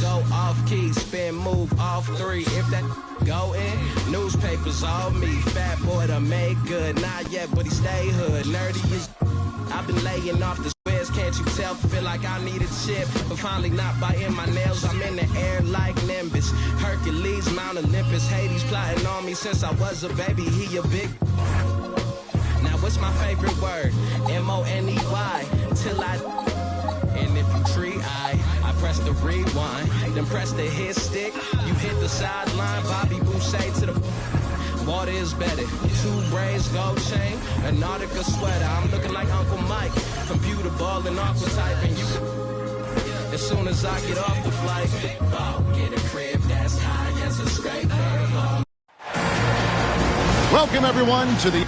go off key, spin move off 3. If that go in, newspapers all me. Fat boy to make good, not yet, but he stay hood. Nerdy is. I've been laying off the squares, can't you tell? Feel like I need a chip, but finally not biting my nails. I'm in the air like Nimbus. Hercules, Mount Olympus. Hades plotting on me since I was a baby. He a big. Now what's my favorite word? M-O-N-E-Y. Till I. And if you tree, I press the rewind. Then press the hit stick. You hit the sideline. Bobby Boucher to the. Water is better. 2 braids, gold chain, a Nautica sweater. I'm looking like Uncle Mike. Computer ball and aqua type, and you. As soon as I get off the flight, get a crib that's high as a scraper. Welcome everyone to the.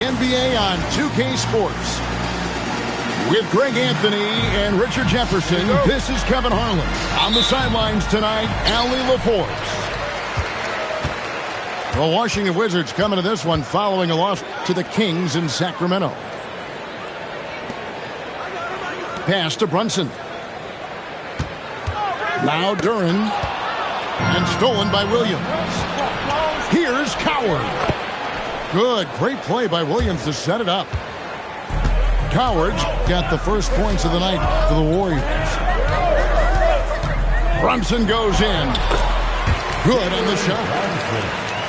NBA on 2K Sports. With Greg Anthony and Richard Jefferson, this is Kevin Harlan. On the sidelines tonight, Allie LaForce. The Washington Wizards coming to this one following a loss to the Kings in Sacramento. Pass to Brunson. Now Duran. And stolen by Williams. Here's Coward. Good, great play by Williams to set it up. Coward got the first points of the night for the Warriors. Brunson goes in. Good on the shot.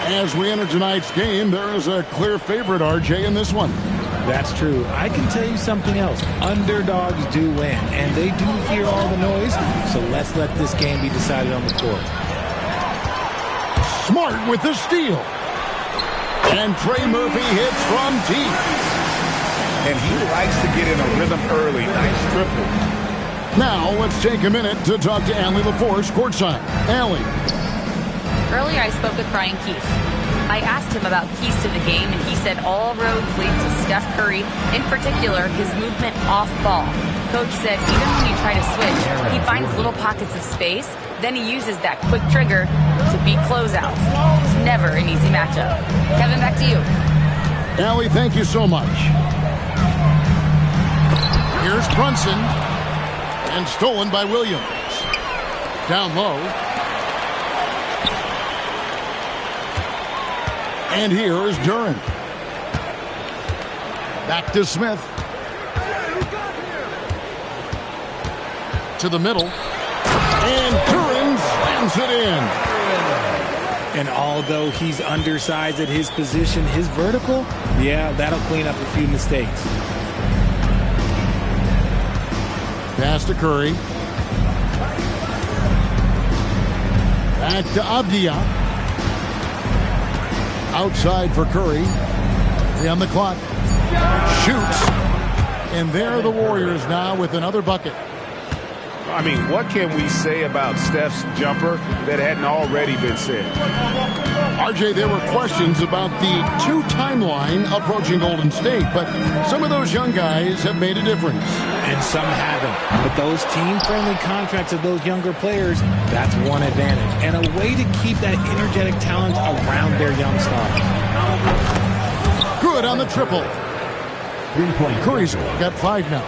As we enter tonight's game, there is a clear favorite, RJ, in this one. That's true. I can tell you something else. Underdogs do win, and they do hear all the noise, so let's let this game be decided on the court. Smart with the steal. And Trey Murphy hits from deep. And he likes to get in a rhythm early. Nice triple. Now let's take a minute to talk to Allie LaForce courtside. Allie. Earlier I spoke with Brian Keefe. I asked him about keys to the game, and he said all roads lead to Steph Curry, in particular his movement off ball. Coach said even when you try to switch, he finds little pockets of space, then he uses that quick trigger to beat closeouts. It's never an easy matchup. Kevin, back to you. Allie, thank you so much. Here's Brunson. And stolen by Williams. Down low. And here is Duran. Back to Smith. To the middle. And Duran slams it in. And although he's undersized at his position, his vertical, yeah, that'll clean up a few mistakes. Pass to Curry. Back to Abdia. Outside for Curry. 3 on the clock. Shoots. And there are the Warriors now with another bucket. I mean, what can we say about Steph's jumper that hadn't already been said? RJ, there were questions about the 2 timeline approaching Golden State, but some of those young guys have made a difference. And some haven't. But those team-friendly contracts of those younger players, that's one advantage. And a way to keep that energetic talent around their young stars. Good on the triple. 3-point. Curry's got 5 now.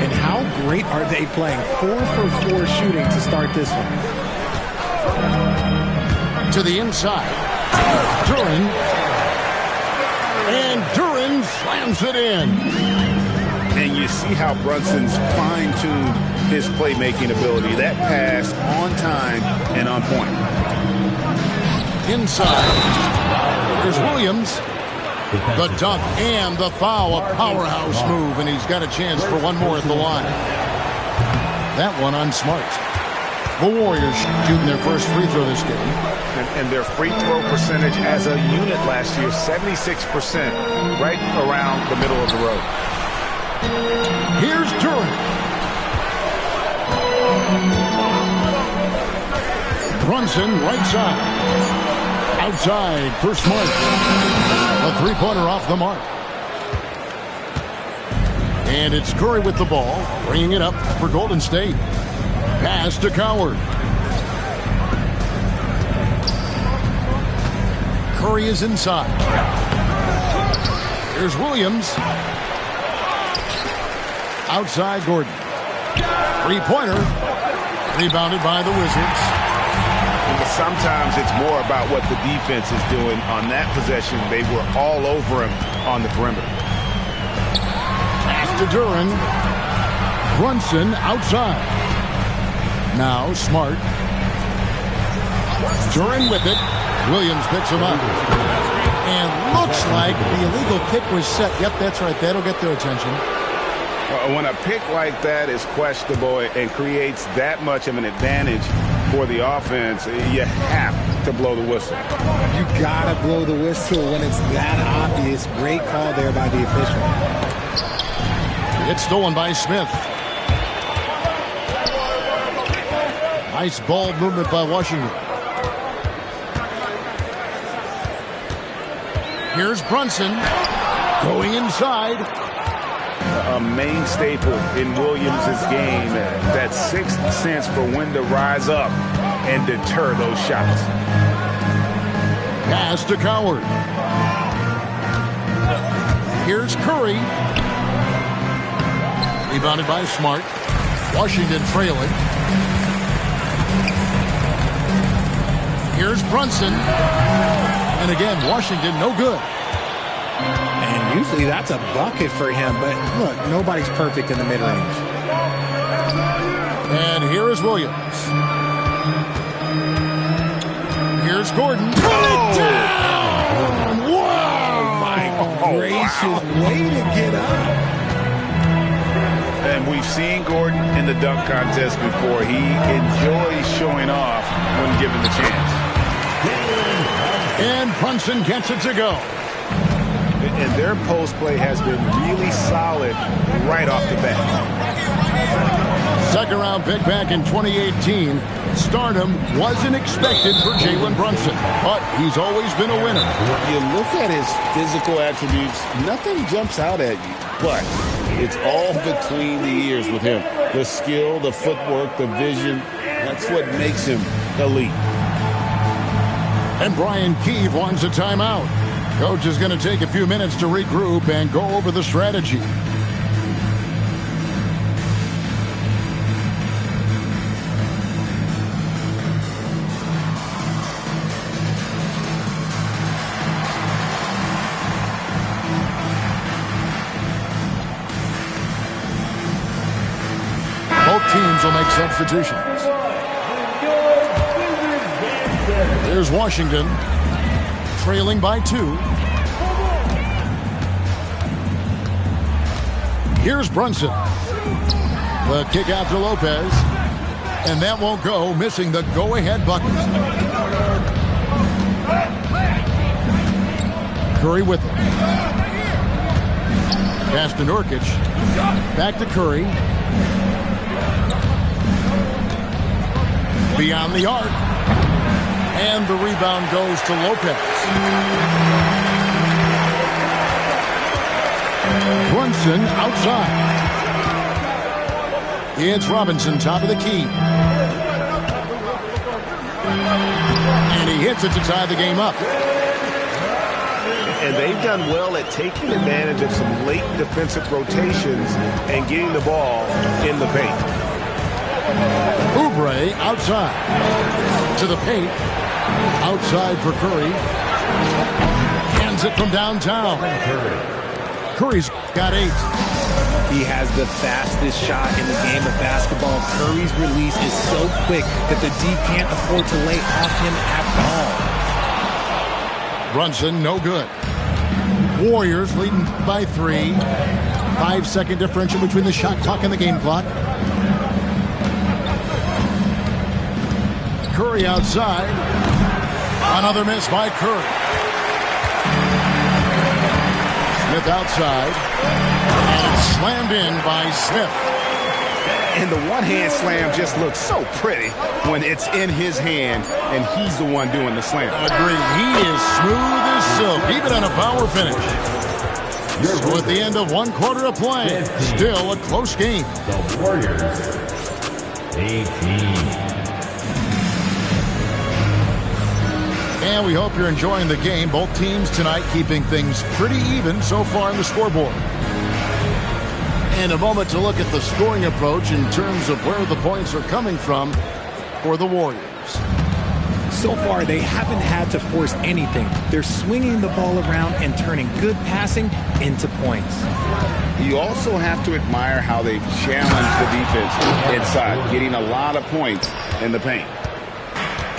And how great are they playing? 4 for 4 shooting to start this one. To the inside. Duran. And Duran slams it in. And you see how Brunson's fine-tuned his playmaking ability. That pass on time and on point. Inside. There's Williams. The dunk and the foul, a powerhouse move, and he's got a chance for one more at the line. That one on Smart. The Warriors shooting their first free throw this game. And their free throw percentage as a unit last year, 76%, right around the middle of the road. Here's Duran. Brunson, right side. Outside for Smart. A 3-pointer off the mark. And it's Curry with the ball, bringing it up for Golden State. Pass to Coward. Curry is inside. Here's Williams. Outside Gordon. Three-pointer. Rebounded by the Wizards. Sometimes it's more about what the defense is doing on that possession. They were all over him on the perimeter. Pass to Duran. Brunson outside. Now Smart. Duran with it. Williams picks him up. And looks like the illegal pick was set. Yep, that's right. That'll get their attention. When a pick like that is questionable and creates that much of an advantage for the offense, you have to blow the whistle. You gotta blow the whistle when it's that obvious. Great call there by the official. It's stolen by Smith. Nice ball movement by Washington. Here's Brunson going inside. A main staple in Williams' game, that sixth sense for when to rise up and deter those shots. Pass to Coward. Here's Curry. Rebounded by Smart. Washington trailing. Here's Brunson. And again, Washington no good. And usually that's a bucket for him, but look, nobody's perfect in the mid-range. And here is Williams. Here's Gordon. Put it down! Wow! Oh, my gracious. Way to get up. And we've seen Gordon in the dunk contest before. He enjoys showing off when given the chance. And Brunson gets it to go. And their post play has been really solid right off the bat. Second round pick back in 2018. Stardom wasn't expected for Jalen Brunson, but he's always been a winner. You look at his physical attributes, nothing jumps out at you, but it's all between the ears with him. The skill, the footwork, the vision, that's what makes him elite. And Brian Keefe wants a timeout. Coach is going to take a few minutes to regroup and go over the strategy. Both teams will make substitutions. Here's Washington, trailing by 2. Here's Brunson. The kick out to Lopez. And that won't go, missing the go-ahead bucket. Curry with it. Pass to Nurkic. Back to Curry. Beyond the arc. And the rebound goes to Lopez. Brunson outside. It's Robinson, top of the key. And he hits it to tie the game up. And they've done well at taking advantage of some late defensive rotations and getting the ball in the paint. Oubre outside. To the paint. Outside for Curry. Hands it from downtown. Curry's got 8. He has the fastest shot in the game of basketball. Curry's release is so quick that the D can't afford to lay off him at all. Brunson, no good. Warriors leading by 3. 5-second differential between the shot clock and the game clock. Curry outside. Another miss by Curry. Smith outside. And it's slammed in by Smith. And the one-hand slam just looks so pretty when it's in his hand and he's the one doing the slam. Agreed. He is smooth as silk, even on a power finish. So at the end of one quarter of play, still a close game. The Warriors, 18. And we hope you're enjoying the game. Both teams tonight keeping things pretty even so far in the scoreboard. And a moment to look at the scoring approach in terms of where the points are coming from for the Warriors. So far, they haven't had to force anything. They're swinging the ball around and turning good passing into points. You also have to admire how they've challenged the defense inside, getting a lot of points in the paint.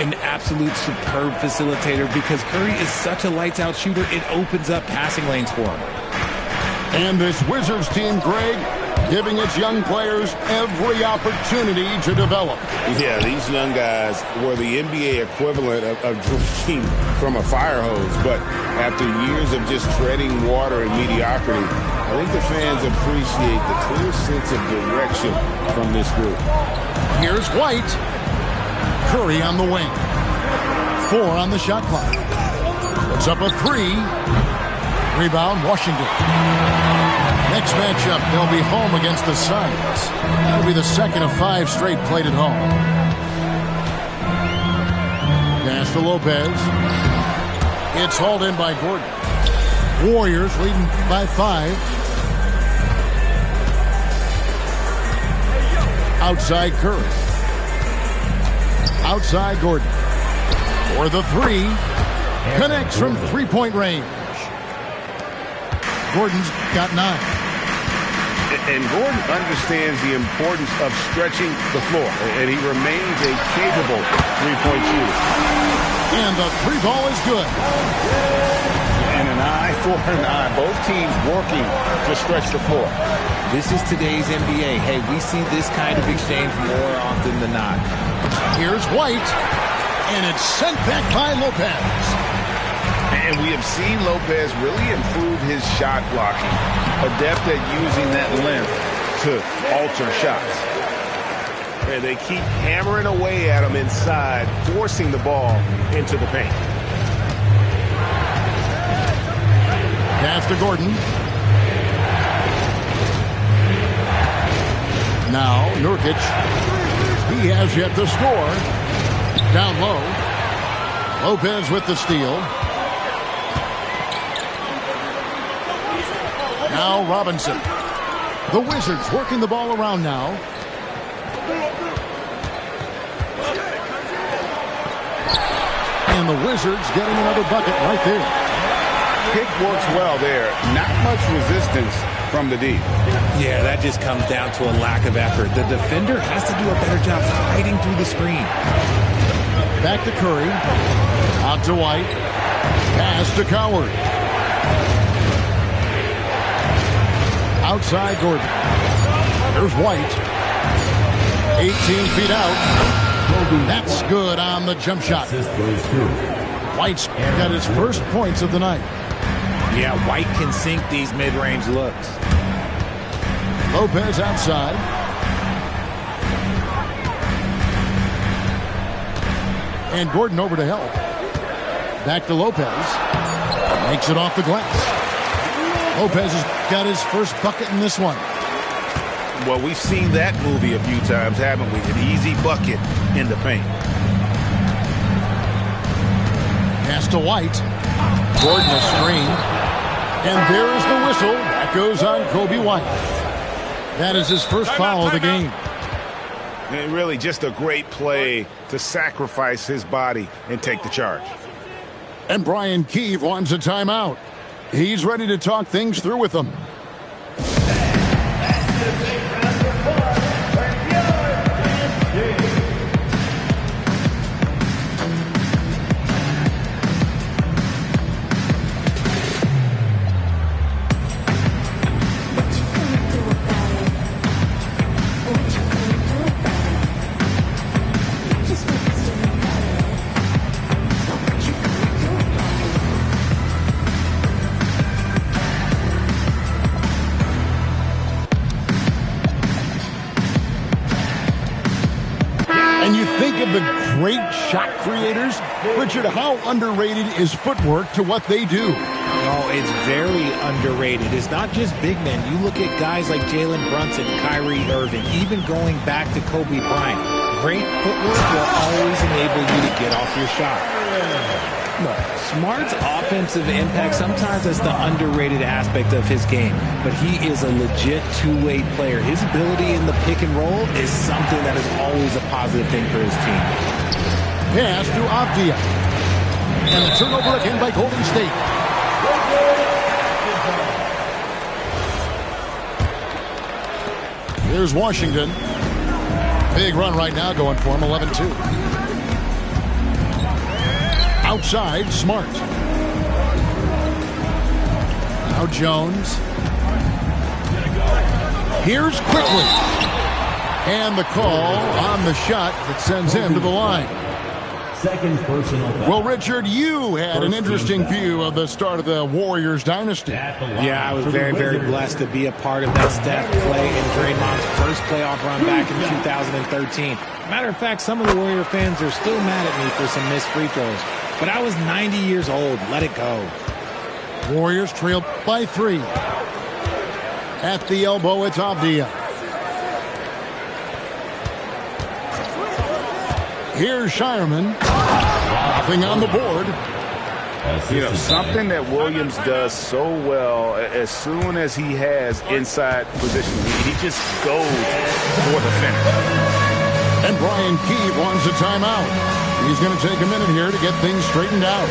An absolute superb facilitator because Curry is such a lights-out shooter, it opens up passing lanes for him. And this Wizards team, Greg, giving its young players every opportunity to develop. Yeah, these young guys were the NBA equivalent of drinking from a fire hose. But after years of just treading water and mediocrity, I think the fans appreciate the clear sense of direction from this group. Here's White. Curry on the wing. 4 on the shot clock. Puts up a 3. Rebound, Washington. Next matchup, they'll be home against the Suns. That'll be the second of 5 straight played at home. Pass to Lopez. It's hauled in by Gordon. Warriors leading by 5. Outside Curry. Outside Gordon. For the 3. Connects from three-point range. Gordon's got 9. And Gordon understands the importance of stretching the floor, and he remains a capable three-point shooter. And the 3 ball is good. And an eye for an eye. Both teams working to stretch the floor. This is today's NBA. Hey, we see this kind of exchange more often than not. Here's White, and it's sent back by Lopez. And we have seen Lopez really improve his shot blocking, adept at using that length to alter shots. And they keep hammering away at him inside, forcing the ball into the paint. Pass to Gordon. Now Nurkic. He has yet to score. Down low. Lopez with the steal. Now Robinson. The Wizards working the ball around now. And the Wizards getting another bucket right there. Pick works well there. Not much resistance from the D. Yeah, that just comes down to a lack of effort. The defender has to do a better job fighting through the screen. Back to Curry. Out to White. Pass to Coward. Outside Gordon. There's White. 18 feet out. That's good on the jump shot. White's got his first points of the night. Yeah, White can sink these mid-range looks. Lopez outside. And Gordon over to help. Back to Lopez. Makes it off the glass. Lopez has got his first bucket in this one. Well, we've seen that movie a few times, haven't we? An easy bucket in the paint. Pass to White. Gordon a screen. And there's the whistle. That goes on Kobe White. That is his first foul of the game. And really just a great play to sacrifice his body and take the charge. And Brian Keefe wants a timeout. He's ready to talk things through with them. The great shot creators. Richard, how underrated is footwork to what they do? No, it's very underrated. It's not just big men. You look at guys like Jalen Brunson, Kyrie Irving, even going back to Kobe Bryant. Great footwork will always enable you to get off your shot. Look, Smart's offensive impact sometimes is the underrated aspect of his game, but he is a legit two-way player. His ability in the pick and roll is something that is always a positive thing for his team. Pass to Avdia. And the turnover again by Golden State. Here's Washington. Big run right now going for him, 11-2. Outside, Smart. Now Jones. Here's Quickly. And the call on the shot that sends him to the line. Second personal foul. Well, Richard, you had an interesting view of the start of the Warriors dynasty. Yeah, I was very, very blessed to be a part of that Steph, Clay, and Draymond's first playoff run back in 2013. Matter of fact, some of the Warrior fans are still mad at me for some missed free throws. But I was 90 years old. Let it go. Warriors trailed by 3. At the elbow, it's Avdia. Here's Shireman. Nothing on the board. You know, something that Williams does so well, as soon as he has inside position, he just goes for the finish. And Brian Keefe wants a timeout. He's going to take a minute here to get things straightened out.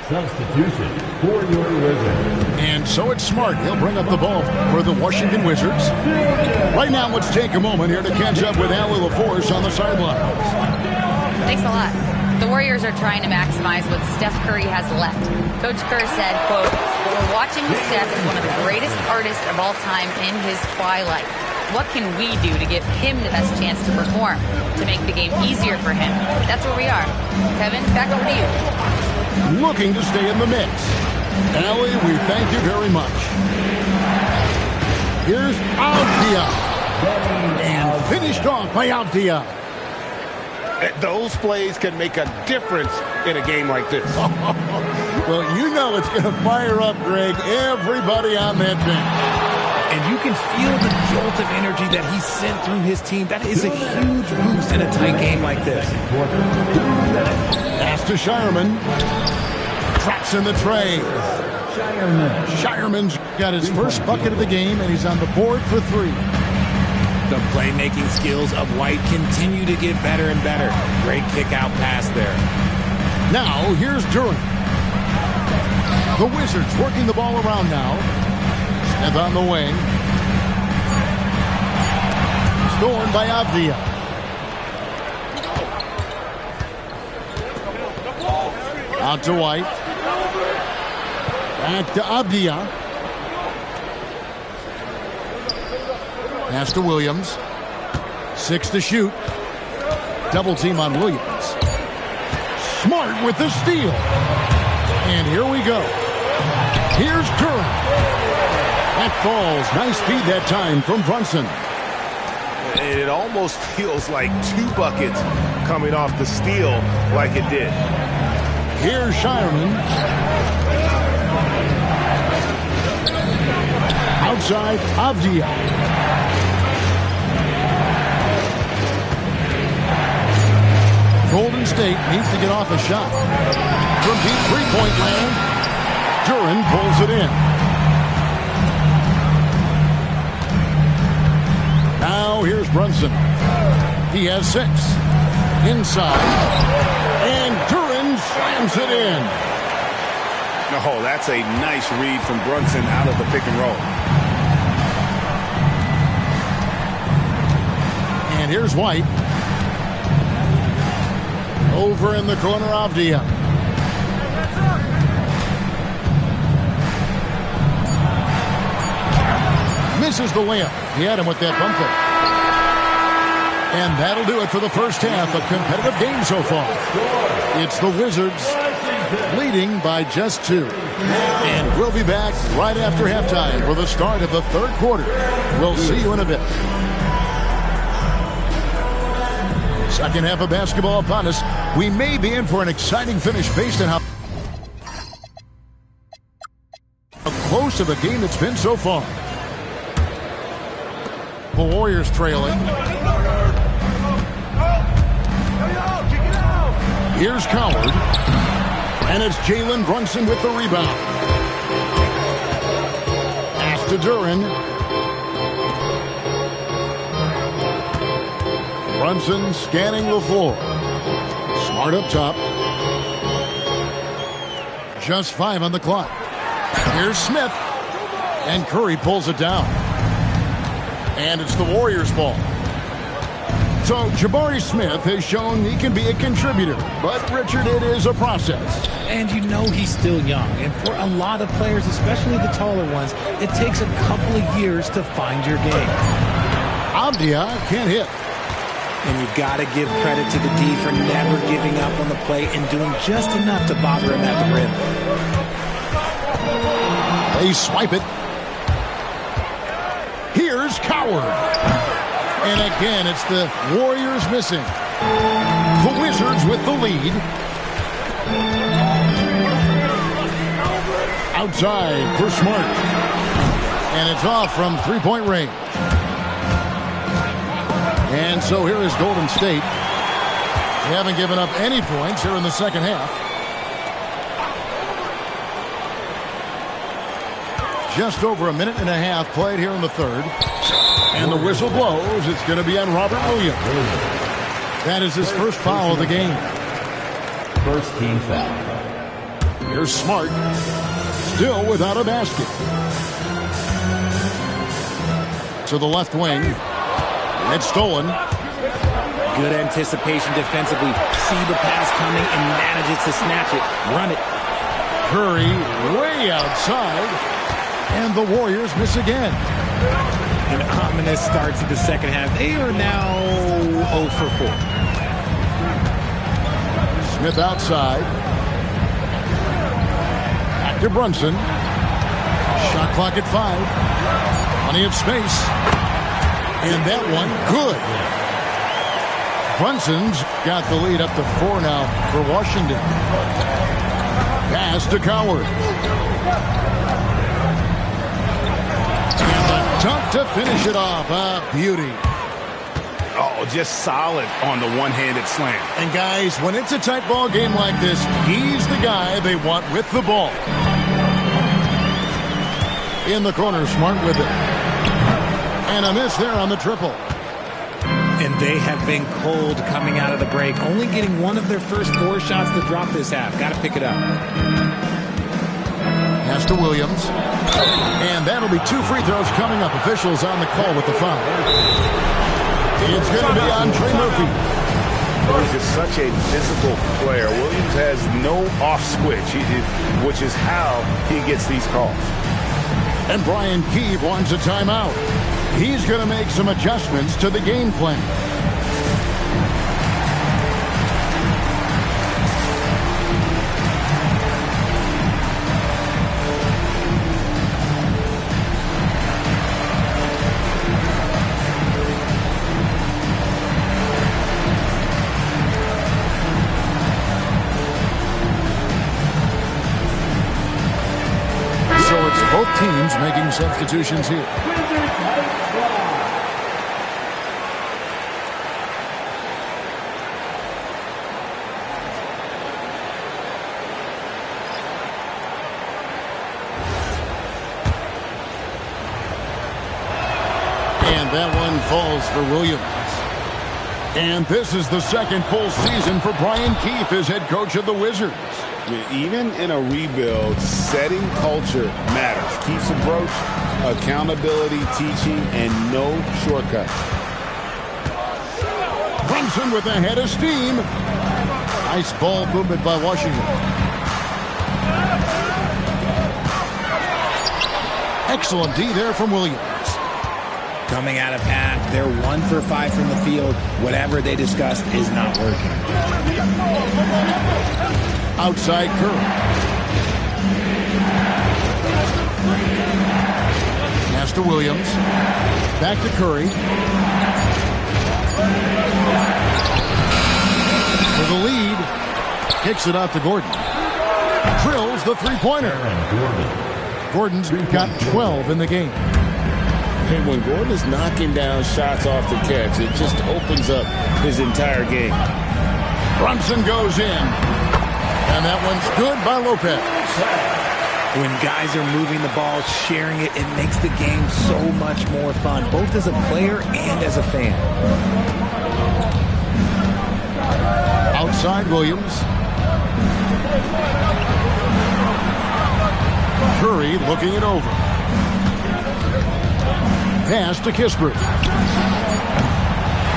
Substitution for your Wizards. And so it's Smart. He'll bring up the ball for the Washington Wizards. Right now, let's take a moment here to catch up with Allie LaForce on the sidelines. Thanks a lot. The Warriors are trying to maximize what Steph Curry has left. Coach Kerr said, quote, "We're watching Steph as one of the greatest artists of all time in his twilight. What can we do to give him the best chance to perform, to make the game easier for him?" That's where we are. Kevin, back over to you. Looking to stay in the mix. Allie, we thank you very much. Here's Avdia. And finished off by Avdia. Those plays can make a difference in a game like this. Well, you know it's going to fire up, Greg, everybody on that bench. And you can feel the jolt of energy that he sent through his team. That is a huge boost in a tight game like this. Pass to Shireman. Drops in the tray. Shireman's got his first bucket of the game, and he's on the board for 3. The playmaking skills of White continue to get better and better. Great kick-out pass there. Now, here's Durant. The Wizards working the ball around now. Smith on the wing. Stolen by Avdia. Out to White. Back to Avdia. Pass to Williams. 6 to shoot. Double team on Williams. Smart with the steal. And here we go. Here's Durant. That falls. Nice feed that time from Brunson. It almost feels like 2 buckets coming off the steal like it did. Here's Shireman. Outside, Avdia. Golden State needs to get off a shot. From deep three-point land, Durant pulls it in. Now here's Brunson. He has 6. Inside. And Durant slams it in. Oh, that's a nice read from Brunson out of the pick and roll. And here's White. Over in the corner, Avdia. Misses the layup. He had him with that bumper. And that'll do it for the first half. A competitive game so far. It's the Wizards leading by just 2. And we'll be back right after halftime for the start of the third quarter. We'll see you in a bit. Second half of basketball upon us. We may be in for an exciting finish based on how close of a game it's been so far. The Warriors trailing. Here's Coward. And it's Jalen Brunson with the rebound. Pass to Duran. Brunson scanning the floor. Smart up top. Just 5 on the clock. Here's Smith. And Curry pulls it down. And it's the Warriors' ball. So Jabari Smith has shown he can be a contributor. But, Richard, it is a process. And you know he's still young. And for a lot of players, especially the taller ones, it takes a couple of years to find your game. Abdia can't hit. And you got to give credit to the D for never giving up on the play and doing just enough to bother him at the rim. They swipe it. Here's Coward. And again, it's the Warriors missing. The Wizards with the lead. Outside for Smart. And it's off from three-point range. And so here is Golden State. They haven't given up any points here in the second half. Just over a minute and a half played here in the third. And the whistle blows. It's going to be on Robert Williams. That is his first foul of the game. First team foul. Here's Smart. Still without a basket. To the left wing. It's stolen. Good anticipation defensively. See the pass coming and manages to snatch it. Run it. Curry way outside. And the Warriors miss again. An ominous start to the second half. They are now 0 for 4. Smith outside. Back to Brunson. Shot clock at 5. Plenty of space. And that one, good. Brunson's got the lead up to 4 now for Washington. Pass to Coward. And the dunk to finish it off. A beauty. Oh, just solid on the one-handed slam. And guys, when it's a tight ball game like this, he's the guy they want with the ball. In the corner, Smart with it. And a miss there on the triple. And they have been cold coming out of the break. Only getting one of their first 4 shots to drop this half. Got to pick it up. Pass to Williams. And that'll be 2 free throws coming up. Officials on the call with the foul. It's going to be on Trey Murphy. He's just such a physical player. Williams has no off switch, which is how he gets these calls. And Brian Keefe wants a timeout. He's going to make some adjustments to the game plan. So it's both teams making substitutions here. And that one falls for Williams. And this is the second full season for Brian Keefe as head coach of the Wizards. Even in a rebuild, setting culture matters. Keefe's approach, accountability, teaching, and no shortcuts. Brunson with a head of steam. Nice ball movement by Washington. Excellent D there from Williams. Coming out of half, they're 1 for 5 from the field. Whatever they discussed is not working. Outside Curry. Pass to Williams. Back to Curry. the lead. Kicks it out to Gordon. Drills the three-pointer. Gordon's got 12 in the game. And when Gordon is knocking down shots off the catch, it just opens up his entire game. Brunson goes in. And that one's good by Lopez. When guys are moving the ball, sharing it, it makes the game so much more fun, both as a player and as a fan. Outside Williams. Curry looking it over. Pass to Kispert.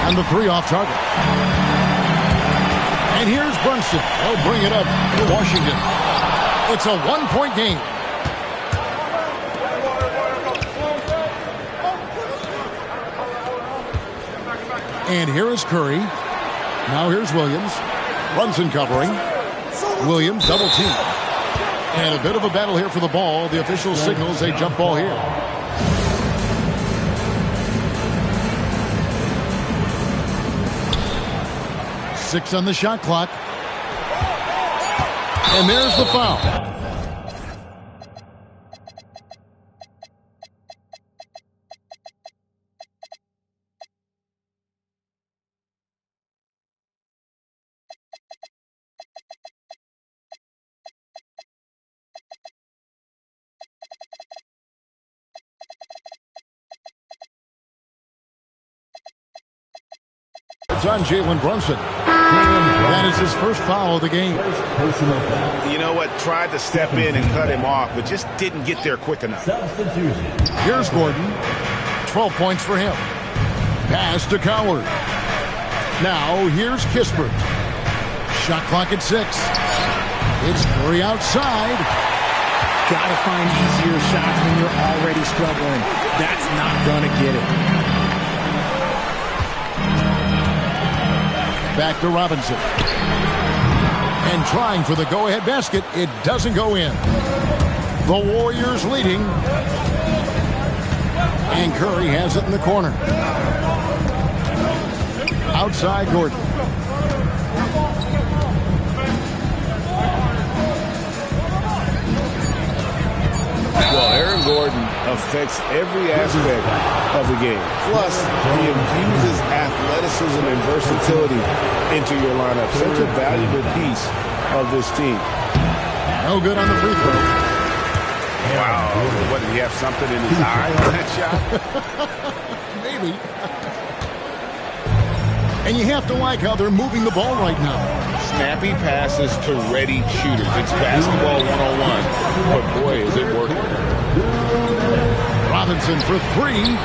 And the three off target. And here's Brunson. They'll bring it up to Washington. It's a one-point game. And here is Curry. Now here's Williams. Brunson covering. Williams double team. And a bit of a battle here for the ball. The official signals a jump ball here. Six on the shot clock. And there's the foul. It's on Jalen Brunson. That is his first foul of the game. You know what? Tried to step in and cut him off, but just didn't get there quick enough. Here's Gordon. 12 points for him. Pass to Coward. Now here's Kispert. Shot clock at 6. It's Curry outside. Gotta find easier shots when you're already struggling. That's not gonna get it. Back to Robinson. And trying for the go-ahead basket. It doesn't go in. The Warriors leading. And Curry has it in the corner. Outside Gordon. Well, Aaron Gordon affects every aspect of the game. Plus, he infuses athleticism and versatility into your lineup. Such a valuable piece of this team. No good on the free throw. Wow. What, did he have something in his eye on that shot? Maybe. And you have to like how they're moving the ball right now. Snappy passes to ready shooters. It's basketball 101. But boy, is it working. Robinson for 3.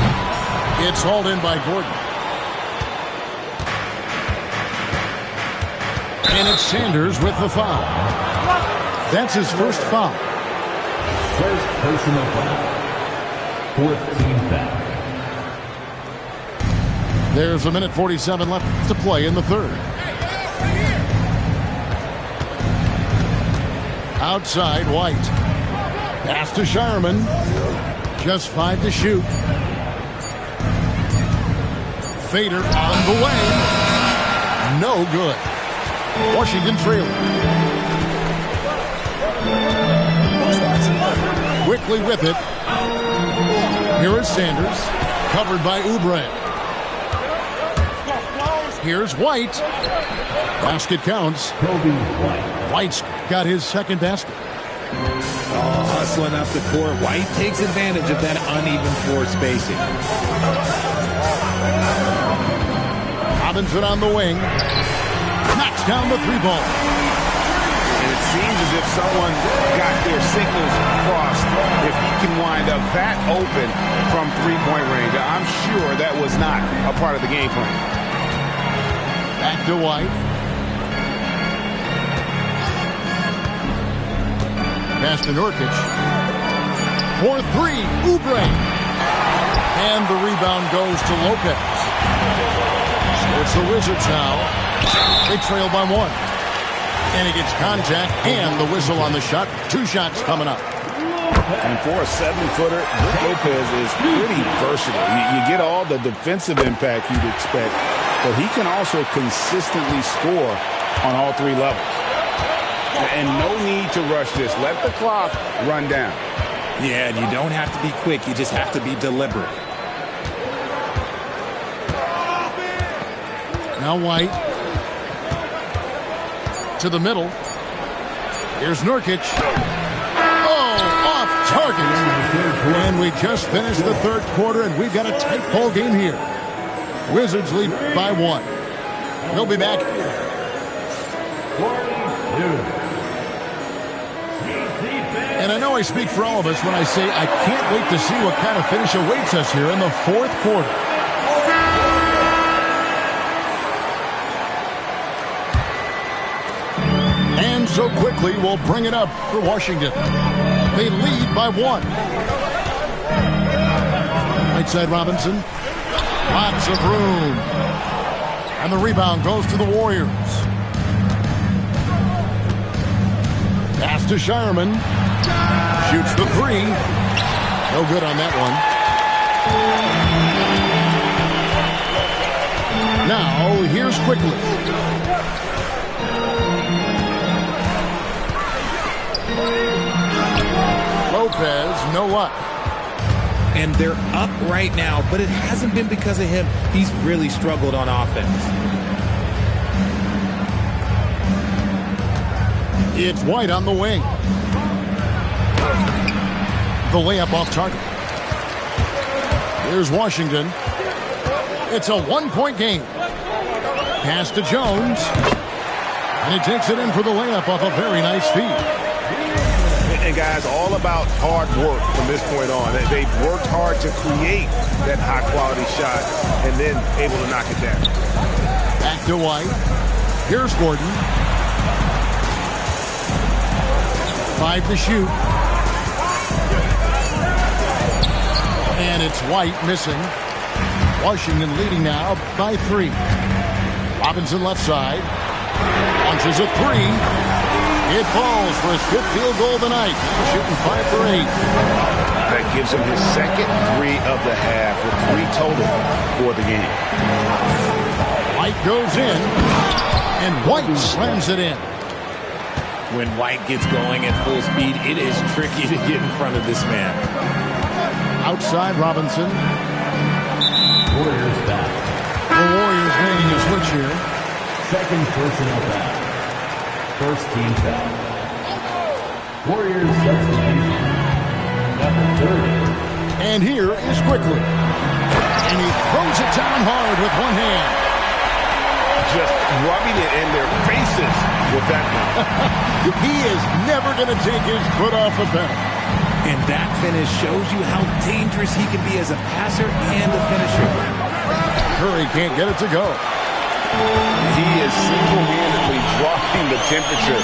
It's hauled in by Gordon. And it's Sanders with the foul. That's his first foul. First personal foul. Fourth team foul. There's a minute 47 left to play in the third. Outside, White. Pass to Shireman. Just 5 to shoot. Fader on the way. No good. Washington trailing. Quickly with it. Here is Sanders. Covered by Oubre. Here's White. Basket counts. Kobe White. White's got his second basket. Hustling up the court. White takes advantage of that uneven floor spacing. Robinson on the wing. Knocks down the 3 ball. And it seems as if someone got their signals crossed. If he can wind up that open from three-point range, I'm sure that was not a part of the game plan. Back to White. Pass to Nurkic. For 3, Oubre. And the rebound goes to Lopez. So it's the Wizards now. They trail by 1. And he gets contact and the whistle on the shot. 2 shots coming up. And for a 7-footer, Brook Lopez is pretty versatile. You get all the defensive impact you'd expect, but he can also consistently score on all three levels. And no need to rush this. Let the clock run down. Yeah, and you don't have to be quick. You just have to be deliberate. Now White. To the middle. Here's Nurkic. Oh, off target. And we just finished the third quarter, and we've got a tight ball game here. Wizards lead by 1. We'll be back. And I know I speak for all of us when I say I can't wait to see what kind of finish awaits us here in the fourth quarter. And so quickly we'll bring it up for Washington. They lead by 1. Right side Robinson. Lots of room. And the rebound goes to the Warriors. Pass to Shireman. Shoots the 3. No good on that one. Now, here's Quickly. Lopez, no luck. And they're up right now, but it hasn't been because of him. He's really struggled on offense. It's White on the wing. The layup off target. Here's Washington. It's a 1-point game. Pass to Jones. And he takes it in for the layup off a very nice feed. And guys, all about hard work from this point on. They've worked hard to create that high-quality shot and then able to knock it down. Back to White. Here's Gordon. 5 to shoot. And it's White missing. Washington leading now by 3. Robinson left side. Launches a 3. It falls for his 5th field goal of the night. Shooting 5 for 8. That gives him his second 3 of the half with 3 total for the game. White goes in, and White slams it in. When White gets going at full speed, it is tricky to get in front of this man. Outside Robinson. Warriors back. The Warriors making a switch here. Second personal foul. First team foul. Warriors substitution. Number 30. And here is Quickly. And he throws it down hard with one hand. Just rubbing it in their faces with that one. He is never going to take his foot off the pedal. And that finish shows you how dangerous he can be as a passer and a finisher. Curry can't get it to go. He is single-handedly dropping the temperature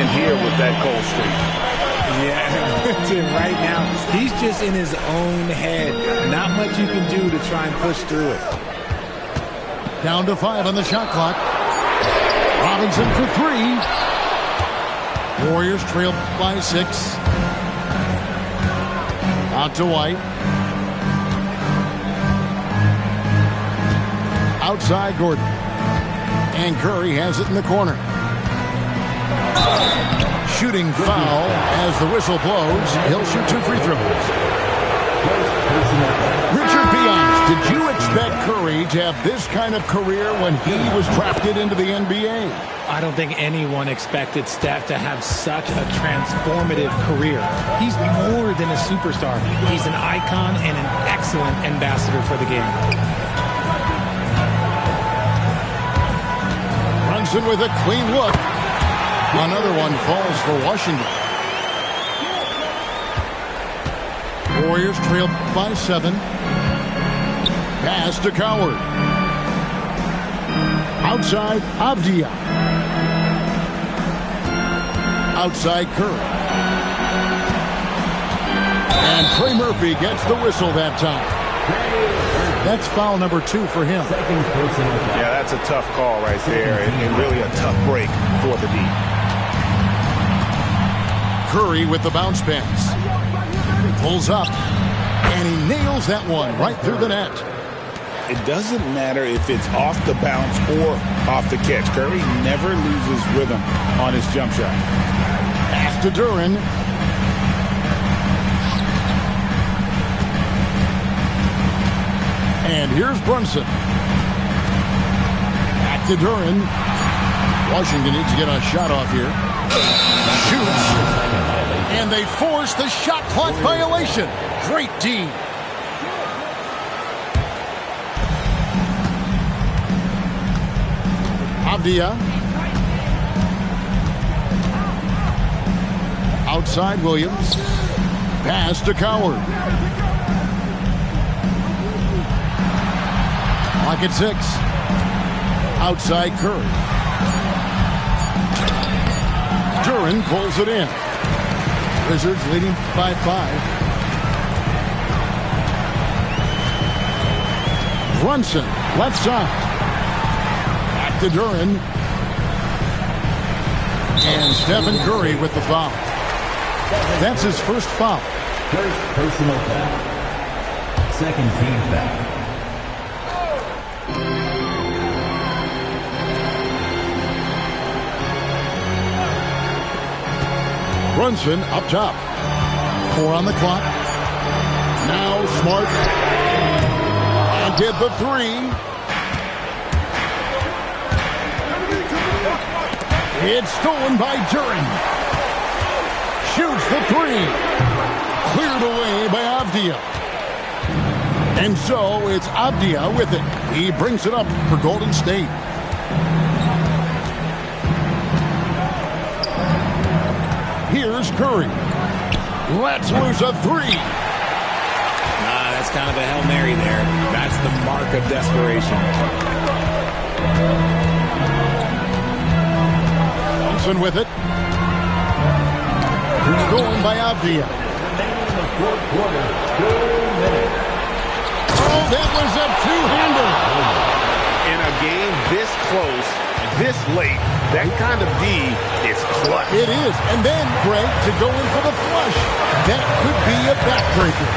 in here with that cold streak. Yeah, right now, he's just in his own head. Not much you can do to try and push through it. Down to 5 on the shot clock. Robinson for 3. Warriors trail by 6. Out to White. Outside Gordon. And Curry has it in the corner. Shooting foul as the whistle blows. He'll shoot 2 free throws. Richard, be honest, did you expect Curry to have this kind of career when he was drafted into the NBA? I don't think anyone expected Steph to have such a transformative career. He's more than a superstar. He's an icon and an excellent ambassador for the game. Brunson with a clean look. Another one falls for Washington. Warriors trail by 7. Pass to Coward. Outside Avdia. Outside Curry. And Trey Murphy gets the whistle that time. That's foul number 2 for him. Yeah, that's a tough call right there, and really a tough break for the D. Curry with the bounce pass. Pulls up, and he nails that one right through the net. It doesn't matter if it's off the bounce or off the catch. Curry never loses rhythm on his jump shot. Pass to Duran. And here's Brunson. Back to Duran. Washington needs to get a shot off here. Shoots. And they force the shot clock violation. Great D. Avdia. Outside Williams. Pass to Coward. Clock at 6. Outside Curry. Duran pulls it in. Wizards leading by 5. Brunson, left side. Back to Duran. And Stephen Curry with the foul. That's his first foul. First personal foul. Second team foul. Brunson up top. 4 on the clock. Now Smart. And did the 3. It's stolen by Duran. Shoots the 3. Cleared away by Avdia. And so it's Avdia with it. He brings it up for Golden State. Here's Curry. Let's lose a 3. That's kind of a Hail Mary there. That's the mark of desperation. Thompson with it. Stolen by Avdia. Oh, that was a two-hander. In a game this close, this late, that kind of D is clutch. It is. And then, Greg, to go in for the flush. That could be a backbreaker.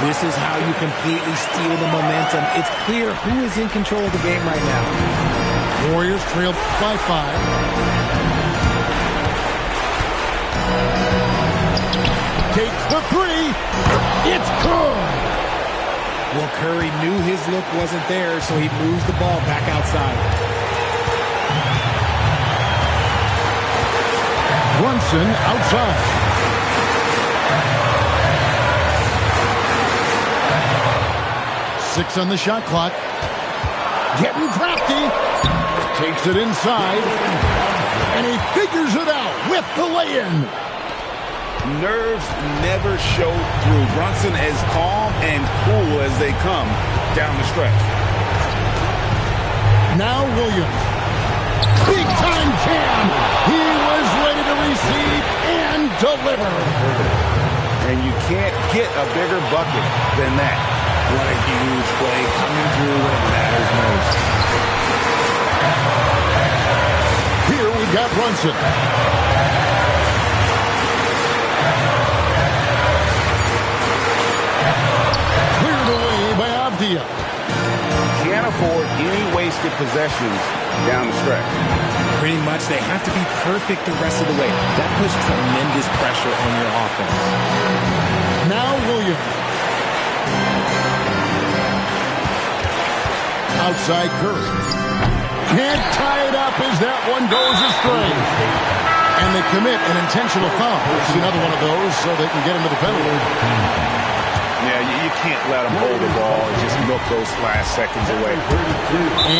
This is how you completely steal the momentum. It's clear who is in control of the game right now. Warriors trail by 5. Takes the 3. It's good. Well, Curry knew his look wasn't there, so he moves the ball back outside. Brunson outside. Six on the shot clock. Getting crafty. Takes it inside. And he figures it out with the lay-in. Nerves never show through. Brunson as calm and cool as they come down the stretch. Now Williams. Big time jam. He was ready to receive and deliver. And you can't get a bigger bucket than that. What a huge play coming through when it matters most. Here we got Brunson. Cleared away by Avdia. Can't afford any wasted possessions down the stretch. Pretty much, they have to be perfect the rest of the way. That puts tremendous pressure on your offense. Now Williams. Outside Curry. Can't tie it up as that one goes astray. And they commit an intentional foul. It's another one of those so they can get into the penalty. Yeah, you can't let them hold the ball and just milk those last seconds away.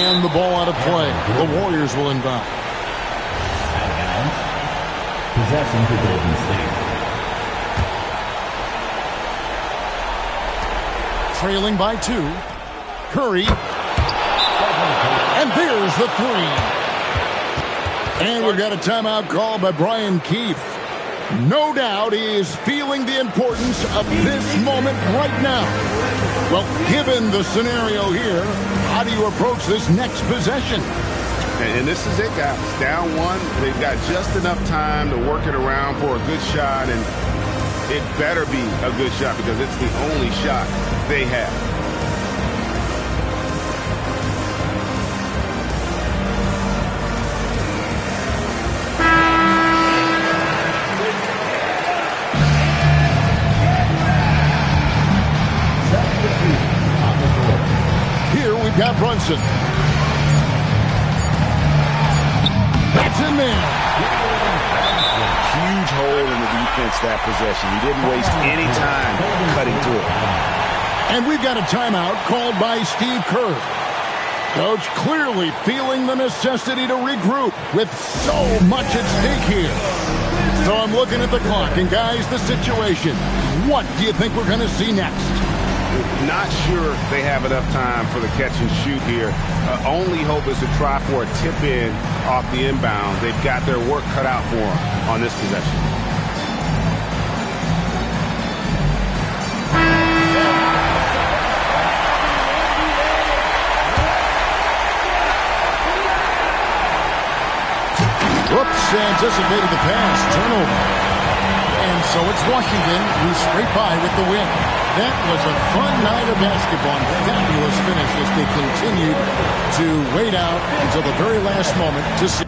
And the ball out of play. The Warriors will inbound. Possession to Golden State. Trailing by 2. Curry. And there's the 3. And we've got a timeout call by Brian Keefe. No doubt he is feeling the importance of this moment right now. Well, given the scenario here, how do you approach this next possession? And this is it, guys. Down 1. They've got just enough time to work it around for a good shot, and it better be a good shot because it's the only shot they have. Brunson. That's in there. Huge hole in the defense that possession. He didn't waste any time cutting through it. And we've got a timeout called by Steve Kerr. Coach clearly feeling the necessity to regroup with so much at stake here. So I'm looking at the clock, and guys, the situation. What do you think we're going to see next? Not sure they have enough time for the catch and shoot here. Only hope is to try for a tip in off the inbound. They've got their work cut out for them on this possession. Whoops, anticipated the pass. Turnover. And so it's Washington who scrape by with the win. That was a fun night of basketball. Fabulous finish as they continued to wait out until the very last moment to see.